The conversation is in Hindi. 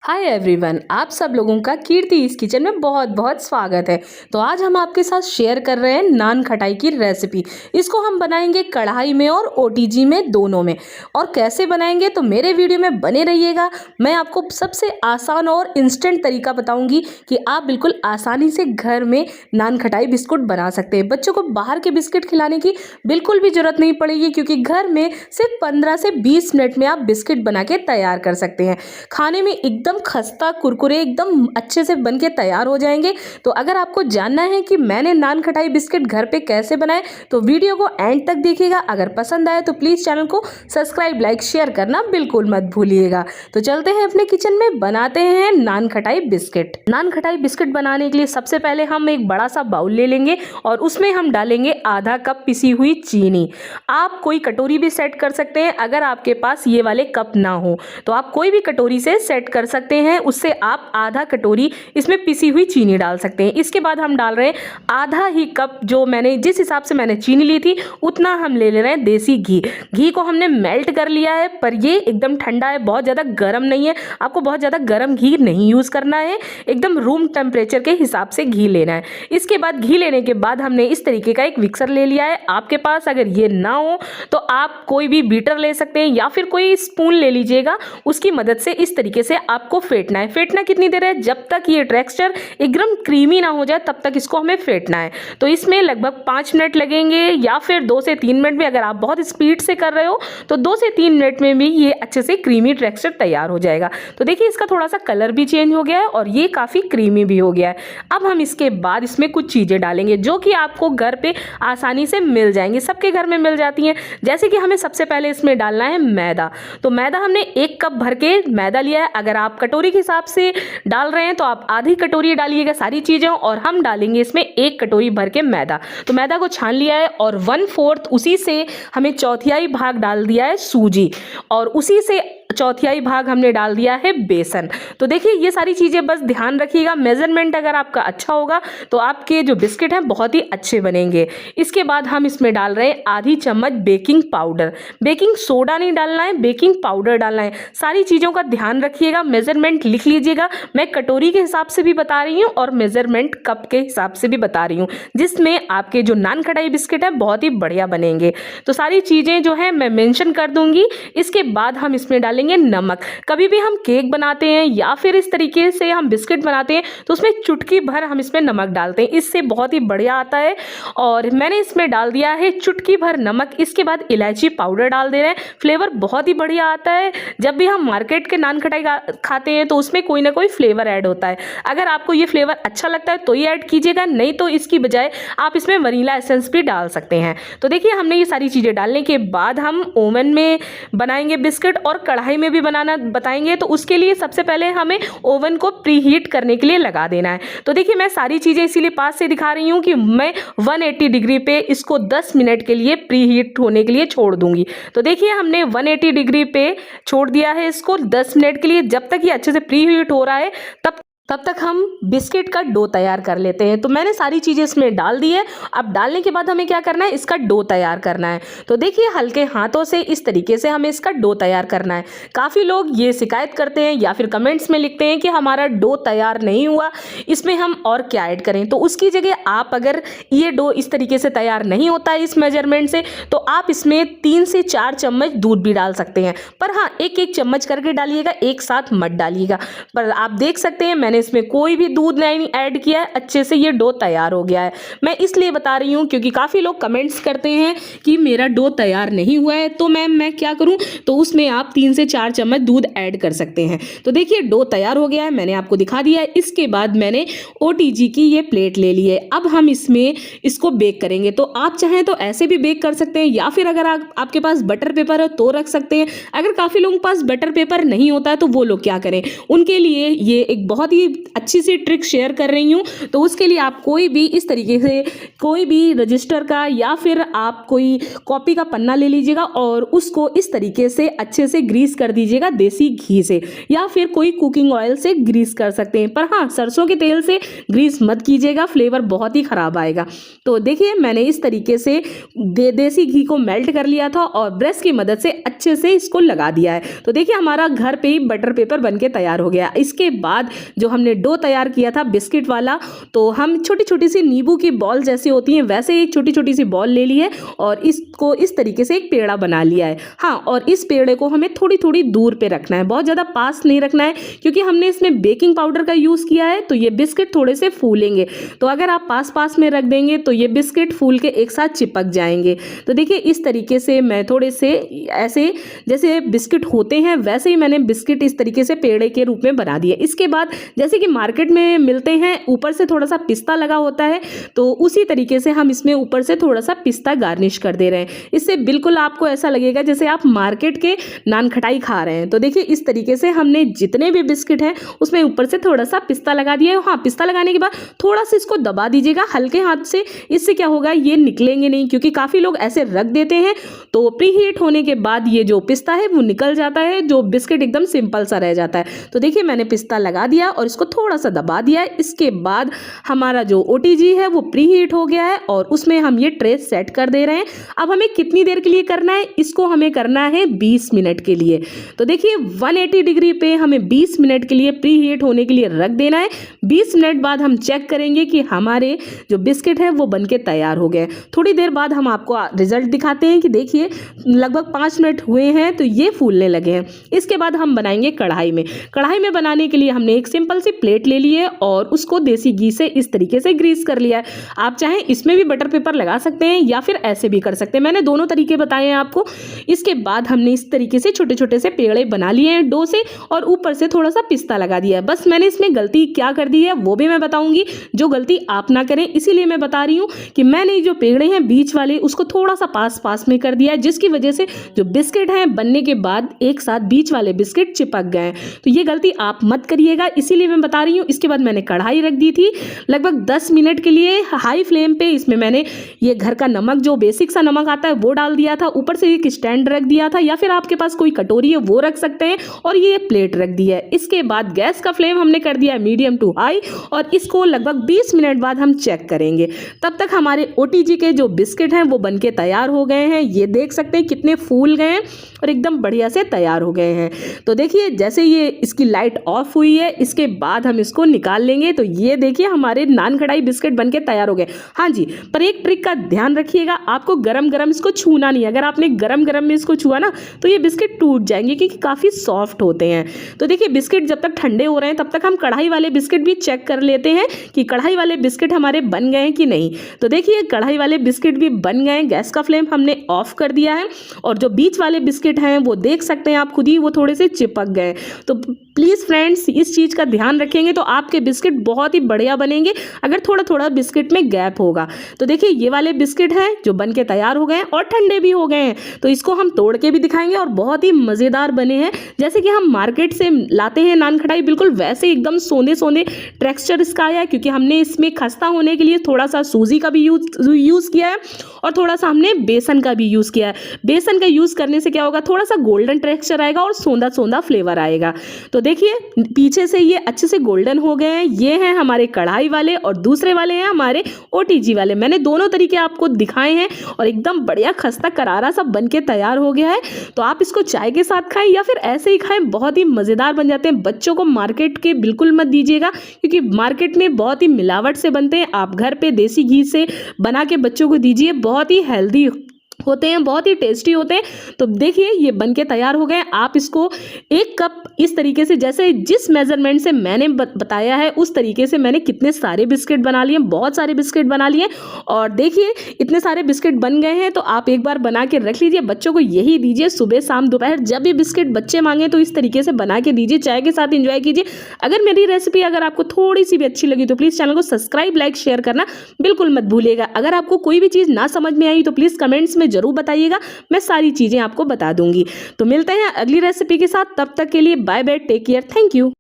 हाय एवरीवन, आप सब लोगों का कीर्ति इस किचन में बहुत बहुत स्वागत है। तो आज हम आपके साथ शेयर कर रहे हैं नान खटाई की रेसिपी। इसको हम बनाएंगे कढ़ाई में और ओटीजी में, दोनों में। और कैसे बनाएंगे तो मेरे वीडियो में बने रहिएगा। मैं आपको सबसे आसान और इंस्टेंट तरीका बताऊंगी कि आप बिल्कुल आसानी से घर में नान खटाई बिस्कुट बना सकते हैं। बच्चों को बाहर के बिस्किट खिलाने की बिल्कुल भी जरूरत नहीं पड़ेगी, क्योंकि घर में सिर्फ 15 से 20 मिनट में आप बिस्किट बना के तैयार कर सकते हैं। खाने में एकदम खस्ता कुरकुरे एकदम अच्छे से बनके तैयार हो जाएंगे। तो अगर आपको जानना है कि मैंने नान खटाई बिस्किट घर पे कैसे बनाए तो वीडियो को एंड तक देखिएगा। अगर पसंद आए तो प्लीज़ चैनल को सब्सक्राइब, लाइक, शेयर करना बिल्कुल मत भूलिएगा। तो चलते हैं अपने किचन में, बनाते हैं नान खटाई बिस्किट। नान खटाई बिस्किट बनाने के लिए सबसे पहले हम एक बड़ा सा बाउल ले लेंगे और उसमें हम डालेंगे आधा कप पिसी हुई चीनी। आप कोई कटोरी भी सेट कर सकते हैं। अगर आपके पास ये वाले कप ना हो तो आप कोई भी कटोरी से सेट कर सकते हैं। उससे आप आधा कटोरी इसमें पिसी हुई चीनी डाल सकते हैं। इसके बाद हम डाल रहे हैं आधा ही कप, जो मैंने जिस हिसाब से मैंने चीनी ली थी उतना हम ले रहे हैं देसी घी। घी को हमने मेल्ट कर लिया है, पर ये एकदम ठंडा है, बहुत ज़्यादा गर्म नहीं है। आपको बहुत ज़्यादा गर्म घी नहीं यूज़ करना है, एकदम रूम टेम्परेचर के हिसाब से घी लेना है। इसके बाद घी लेने के बाद हमने इस तरीके का एक मिक्सर ले लिया है। आपके पास अगर ये ना हो तो आप कोई भी बीटर ले सकते हैं या फिर कोई स्पून ले लीजिएगा। उसकी मदद से इस तरीके से आपको फेंटना है। फेंटना कितनी देर है? जब तक ये टेक्सचर एकदम क्रीमी ना हो जाए तब तक इसको हमें फेंटना है। तो इसमें लगभग 5 मिनट लगेंगे या फिर 2 से 3 मिनट में। अगर आप बहुत स्पीड से कर रहे हो तो 2 से 3 मिनट में भी ये अच्छे से क्रीमी टेक्सचर तैयार हो जाएगा। तो देखिए इसका थोड़ा सा कलर भी चेंज हो गया है और ये काफ़ी क्रीमी भी हो गया है। अब हम इसके बाद इसमें कुछ चीज़ें डालेंगे जो कि आपको घर पे आसानी से मिल जाएंगी, सबके घर में मिल जाती हैं। जैसे कि हमें सबसे पहले इसमें डालना है मैदा। तो मैदा हमने 1 कप भर के मैदा लिया है। अगर आप कटोरी के हिसाब से डाल रहे हैं तो आप आधी कटोरी डालिएगा सारी चीज़ें, और हम डालेंगे इसमें 1 कटोरी भर के मैदा। तो मैदा को छान लिया है और 1/4 उसी से हमें चौथाई भाग डाल दिया है सूजी, और उसी से चौथाई भाग हमने डाल दिया है बेसन। तो देखिए ये सारी चीज़ें बस ध्यान रखिएगा। मेजरमेंट अगर आपका अच्छा होगा तो आपके जो बिस्किट हैं बहुत ही अच्छे बनेंगे। इसके बाद हम इसमें डाल रहे हैं आधी चम्मच बेकिंग पाउडर। बेकिंग सोडा नहीं डालना है, बेकिंग पाउडर डालना है। सारी चीज़ों का ध्यान रखिएगा, मेजरमेंट लिख लीजिएगा। मैं कटोरी के हिसाब से भी बता रही हूँ और मेजरमेंट कप के हिसाब से भी बता रही हूँ, जिसमें आपके जो नान खटाई बिस्किट है बहुत ही बढ़िया बनेंगे। तो सारी चीज़ें जो है मैं मेंशन कर दूंगी। इसके बाद हम इसमें डालेंगे नमक। कभी भी हम केक बनाते हैं या फिर इस तरीके से हम बिस्किट बनाते हैं तो उसमें चुटकी भर हम इसमें नमक डालते हैं, इससे बहुत ही बढ़िया आता है। और मैंने इसमें डाल दिया है चुटकी भर नमक। इसके बाद इलायची पाउडर डाल दे रहे हैं, फ्लेवर बहुत ही बढ़िया आता है। जब भी हम मार्केट के नान खटाई खाते हैं तो उसमें कोई ना कोई फ्लेवर ऐड होता है। अगर आपको ये फ्लेवर अच्छा लगता है तो ये ऐड कीजिएगा, नहीं तो इसकी बजाय आप इसमें वनीला एसेंस भी डाल सकते हैं। तो देखिए हमने ये सारी चीज़ें डालने के बाद हम ओवन में बनाएंगे बिस्किट और कढ़ाई में भी बनाना बताएंगे। तो उसके लिए सबसे पहले हमें ओवन को प्री हीट करने के लिए लगा देना है। तो देखिए मैं सारी चीज़ें इसीलिए पास से दिखा रही हूँ कि मैं 180 डिग्री पे इसको 10 मिनट के लिए प्री हीट होने के लिए छोड़ दूंगी। तो देखिए हमने 180 डिग्री पे छोड़ दिया है इसको 10 मिनट के लिए। जब तक ये अच्छे से प्री हीट हो रहा है तब तक हम बिस्किट का डो तैयार कर लेते हैं। तो मैंने सारी चीज़ें इसमें डाल दी है। अब डालने के बाद हमें क्या करना है, इसका डो तैयार करना है। तो देखिए हल्के हाथों से इस तरीके से हमें इसका डो तैयार करना है। काफ़ी लोग ये शिकायत करते हैं या फिर कमेंट्स में लिखते हैं कि हमारा डो तैयार नहीं हुआ, इसमें हम और क्या ऐड करें। तो उसकी जगह आप, अगर ये डो इस तरीके से तैयार नहीं होता है इस मेजरमेंट से, तो आप इसमें 3 से 4 चम्मच दूध भी डाल सकते हैं। पर हाँ, 1-1 चम्मच करके डालिएगा, एक साथ मत डालिएगा। पर आप देख सकते हैं मैंने इसमें कोई भी दूध नहीं ऐड किया है, अच्छे से ये डो तैयार हो गया है। मैं इसलिए बता रही हूँ क्योंकि काफ़ी लोग कमेंट्स करते हैं कि मेरा डो तैयार नहीं हुआ है। तो मैम मैं क्या करूँ? तो उसमें आप 3 से 4 चम्मच दूध ऐड कर सकते हैं। तो देखिए डो तैयार हो गया है, मैंने आपको दिखा दिया है। इसके बाद मैंने ओटीजी की ये प्लेट ले ली है। अब हम इसमें इसको बेक करेंगे। तो आप चाहें तो ऐसे भी बेक कर सकते हैं या फिर अगर आपके पास बटर पेपर है तो रख सकते हैं। अगर काफ़ी लोगों के पास बटर पेपर नहीं होता है तो वो लोग क्या करें, उनके लिए ये एक बहुत ही अच्छी सी ट्रिक शेयर कर रही हूँ। तो उसके लिए आप कोई भी इस तरीके से कोई भी रजिस्टर का या फिर आप कोई कॉपी का पन्ना ले लीजिएगा और उसको इस तरीके से अच्छे से ग्रीस कर दीजिएगा देसी घी से, या फिर कोई कुकिंग ऑयल से ग्रीस कर सकते हैं, पर हाँ सरसों के तेल से ग्रीस मत कीजिएगा, फ्लेवर बहुत ही खराब आएगा। तो देखिए मैंने इस तरीके से देसी घी को मेल्ट कर लिया था और ब्रश की मदद से अच्छे से इसको लगा दिया है। तो देखिए हमारा घर पे ही बटर पेपर बनके तैयार हो गया। इसके बाद जो हमने डो तैयार किया था बिस्किट वाला, तो हम छोटी छोटी सी नींबू की बॉल जैसी होती है वैसे एक छोटी छोटी सी बॉल ले ली है और इसको इस तरीके से एक पेड़ा बना लिया है। हाँ, और इस पेड़े को हमें थोड़ी थोड़ी दूर पे रखना है, बहुत ज़्यादा पास नहीं रखना है, क्योंकि हमने इसमें बेकिंग पाउडर का यूज़ किया है तो ये बिस्किट थोड़े से फूलेंगे। तो अगर आप पास पास में रख देंगे तो ये बिस्किट फूल के एक साथ चिपक जाएंगे। तो देखिए इस तरीके से मैं थोड़े से ऐसे जैसे बिस्किट होते हैं वैसे ही मैंने बिस्किट इस तरीके से पेड़े के रूप में बना दिए। इसके बाद जैसे कि मार्केट में मिलते हैं ऊपर से थोड़ा सा पिस्ता लगा होता है, तो उसी तरीके से हम इसमें ऊपर से थोड़ा सा पिस्ता गार्निश कर दे रहे हैं। इससे बिल्कुल आपको ऐसा लगेगा जैसे आप मार्केट के नान खटाई खा रहे हैं। तो देखिए इस तरीके से हमने जितने भी बिस्किट हैं उसमें ऊपर से थोड़ा सा पिस्ता लगा दिया है। हाँ, पिस्ता लगाने के बाद थोड़ा सा इसको दबा दीजिएगा हल्के हाथ से, इससे क्या होगा ये निकलेंगे नहीं, क्योंकि काफ़ी लोग ऐसे रख देते हैं तो प्री हीट होने के बाद ये जो पिस्ता है वो निकल जाता है, जो बिस्किट एकदम सिंपल सा रह जाता है। तो देखिए मैंने पिस्ता लगा दिया और इसको थोड़ा सा दबा दिया है। इसके बाद हमारा जो OTG है वो प्री हीट हो गया है और उसमें हम ये ट्रे सेट कर दे रहे हैं। अब हमें कितनी देर के लिए करना है, इसको हमें करना है 20 मिनट के लिए। तो देखिए 180 डिग्री पे हमें 20 मिनट के लिए प्री हीट होने के लिए रख देना है। 20 मिनट बाद हम चेक करेंगे कि हमारे जो बिस्किट है वो बनके तैयार हो गए। थोड़ी देर बाद हम आपको रिजल्ट दिखाते हैं कि देखिए लगभग 5 मिनट हुए हैं तो ये फूलने लगे हैं। इसके बाद हम बनाएंगे कढ़ाई में। कढ़ाई में बनाने के लिए हमने एक सिंपल सी प्लेट ले ली है और उसको देसी घी से इस तरीके से ग्रीस कर लिया है। आप चाहें इसमें भी बटर पेपर लगा सकते हैं या फिर ऐसे भी कर सकते हैं, मैंने दोनों तरीके बताए हैं आपको। इसके बाद हमने इस तरीके से छोटे छोटे से पेड़े बना लिए हैं डो से और ऊपर से थोड़ा सा पिस्ता लगा दिया है। बस मैंने इसमें गलती क्या कर दी है वो भी मैं बताऊंगी, जो गलती आप ना करें इसीलिए मैं बता रही हूँ कि मैंने जो पेड़े हैं बीच वाले उसको थोड़ा सा पास पास में कर दिया है, जिसकी वजह से जो बिस्किट हैं बनने के बाद एक साथ बीच वाले बिस्किट चिपक गए। तो ये गलती आप मत करिएगा, इसीलिए मैं बता रही हूँ। इसके बाद मैंने कढ़ाई रख दी थी लगभग 10 मिनट के लिए हाई फ्लेम पे। इसमें मैंने ये घर का नमक जो बेसिक सा नमक आता है वो डाल दिया था, ऊपर से एक स्टैंड रख दिया था या फिर आपके पास कोई कटोरी है वो रख सकते हैं, और ये प्लेट रख दी है। इसके बाद गैस का फ्लेम हमने कर दिया है मीडियम टू हाई और इसको लगभग 20 मिनट बाद हम चेक करेंगे। तब तक हमारे OTG के जो बिस्किट हैं वो बनके तैयार हो गए हैं। ये देख सकते हैं कितने फूल गए हैं और एकदम बढ़िया से तैयार हो गए हैं। तो देखिए जैसे ये इसकी लाइट ऑफ हुई है इसके बाद हम इसको निकाल लेंगे। तो ये देखिए हमारे नान कढ़ाई बिस्किट बनके तैयार हो गए। हाँ जी, पर एक ट्रिक का ध्यान रखिएगा, आपको गरम गरम इसको छूना नहीं है। अगर आपने गरम गरम में इसको छुआ ना तो ये बिस्किट टूट जाएंगे क्योंकि काफ़ी सॉफ्ट होते हैं। तो देखिए बिस्किट जब तक ठंडे हो रहे हैं तब तक हम कढ़ाई वाले बिस्किट भी चेक कर लेते हैं कि कढ़ाई वाले बिस्किट हमारे बन गए हैं कि नहीं। तो देखिए कढ़ाई वाले बिस्किट भी बन गए हैं, गैस का फ्लेम हमने ऑफ कर दिया है और जो बीच वाले बिस्किट हैं वो देख सकते हैं आप खुद ही, वो थोड़े से चिपक गए। तो प्लीज़ फ्रेंड्स इस चीज़ का ध्यान रखेंगे तो आपके बिस्किट बहुत ही बढ़िया बनेंगे अगर थोड़ा थोड़ा बिस्किट में गैप होगा। तो देखिए ये वाले बिस्किट हैं जो बन के तैयार हो गए हैं और ठंडे भी हो गए हैं। तो इसको हम तोड़ के भी दिखाएंगे और बहुत ही मज़ेदार बने हैं, जैसे कि हम मार्केट से लाते हैं नान खटाई बिल्कुल वैसे एकदम सोने सोने टेक्सचर इसका आया है, क्योंकि हमने इसमें खस्ता होने के लिए थोड़ा सा सूजी का भी यूज़ किया है और थोड़ा सा हमने बेसन का भी यूज़ किया है। बेसन का यूज़ करने से क्या होगा, थोड़ा सा गोल्डन टेक्सचर आएगा और सोंधा सोंधा फ्लेवर आएगा। तो देखिए पीछे से ये अच्छे से गोल्डन हो गए हैं। ये हैं हमारे कढ़ाई वाले और दूसरे वाले हैं हमारे OTG वाले। मैंने दोनों तरीके आपको दिखाए हैं और एकदम बढ़िया खस्ता करारा सा बन के तैयार हो गया है। तो आप इसको चाय के साथ खाएं या फिर ऐसे ही खाएं, बहुत ही मज़ेदार बन जाते हैं। बच्चों को मार्केट के बिल्कुल मत दीजिएगा क्योंकि मार्केट में बहुत ही मिलावट से बनते हैं। आप घर पे देसी घी से बना के बच्चों को दीजिए, बहुत ही हेल्दी होते हैं, बहुत ही टेस्टी होते हैं। तो देखिए ये बनके तैयार हो गए। आप इसको 1 कप इस तरीके से, जैसे जिस मेजरमेंट से मैंने बताया है उस तरीके से मैंने कितने सारे बिस्किट बना लिए, बहुत सारे बिस्किट बना लिए। और देखिए इतने सारे बिस्किट बन गए हैं। तो आप एक बार बना के रख लीजिए, बच्चों को यही दीजिए सुबह शाम दोपहर, जब भी बिस्किट बच्चे मांगे तो इस तरीके से बना के दीजिए, चाय के साथ एंजॉय कीजिए। अगर मेरी रेसिपी अगर आपको थोड़ी सी भी अच्छी लगी तो प्लीज़ चैनल को सब्सक्राइब लाइक शेयर करना बिल्कुल मत भूलिएगा। अगर आपको कोई भी चीज़ ना समझ में आई तो प्लीज़ कमेंट्स में जरूर बताइएगा, मैं सारी चीजें आपको बता दूंगी। तो मिलते हैं अगली रेसिपी के साथ, तब तक के लिए bye bye, take care, thank you.